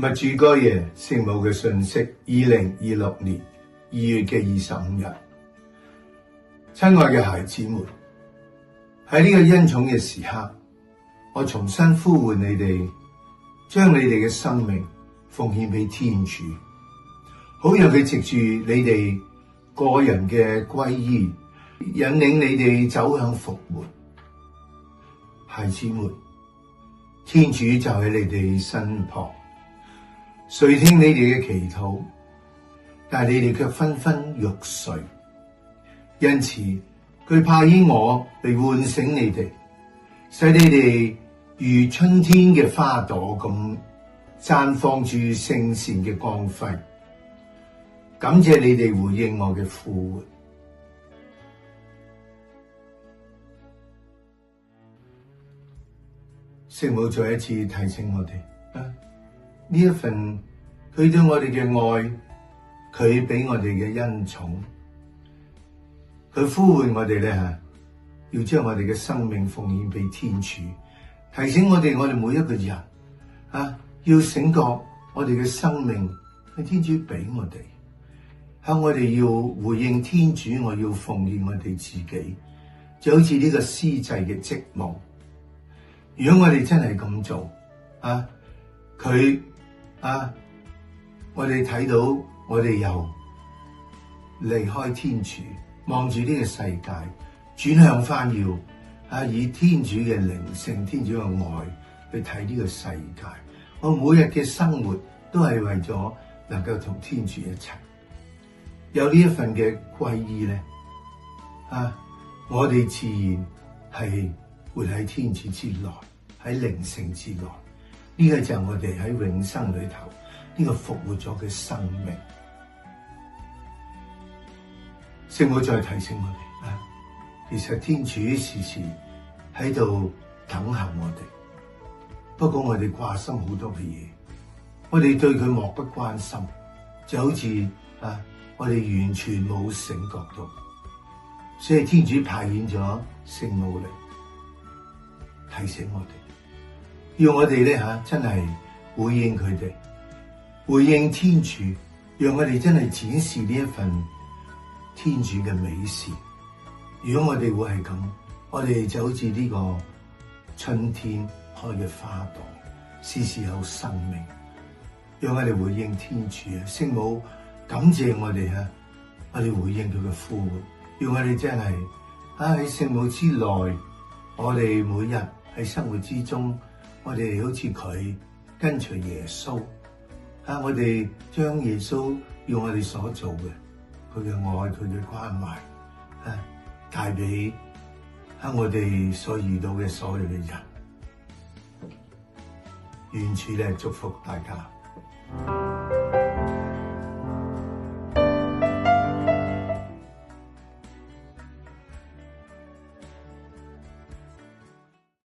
默主該夜聖母嘅訊息，2026年2月嘅25日。親愛嘅孩子們，喺呢個恩寵嘅時刻，我重新呼喚你哋，將你哋嘅生命奉獻俾天主，好讓佢藉住你哋個人嘅皈依，引領你哋走向復活。孩子們，天主就喺你哋身旁，垂聽你哋嘅祈禱，但你哋卻紛紛欲睡。因此，佢派遣我嚟喚醒你哋，使你哋如春天嘅花朵咁綻放住聖善嘅光輝。感謝你哋回應我嘅呼喚。聖母再一次提醒我哋，呢一份佢對我哋嘅愛，佢俾我哋嘅恩寵，佢呼喚我哋咧要將我哋嘅生命奉獻俾天主，提醒我哋每一個人要醒覺我哋嘅生命係天主俾我哋，我哋要回應天主，我要奉獻我哋自己，就好似呢個司祭嘅職務。如果我哋真係咁做，我哋睇到我哋又離開天主，望住呢個世界，轉向翻要以天主嘅靈性、天主嘅愛去睇呢個世界。我每日嘅生活都係為咗能夠同天主一齊，有呢一份嘅皈依咧，我哋自然係活喺天主之內，喺靈性之內。呢個就係我哋喺永生裏頭呢個復活咗嘅生命。聖母再提醒我哋，其實天主時時喺度等候我哋，不過我哋掛心好多嘅嘢，我哋對佢漠不關心，就好似我哋完全冇醒覺到，所以天主派遣咗聖母嚟提醒我哋，要我哋咧真係回應佢哋，回應天主，讓我哋真係展示呢一份天主嘅美善。如果我哋會係咁，我哋就好似呢個春天開嘅花朵，時時有生命。讓我哋回應天主聖母感謝我哋我哋回應佢嘅呼喚，讓我哋真係喺聖母之內，我哋每日喺生活之中，我哋好似佢跟隨耶穌，我哋將耶穌要我哋所做嘅，佢嘅愛，佢嘅關懷，帶俾我哋所遇到嘅所有嘅人。願主祝福大家。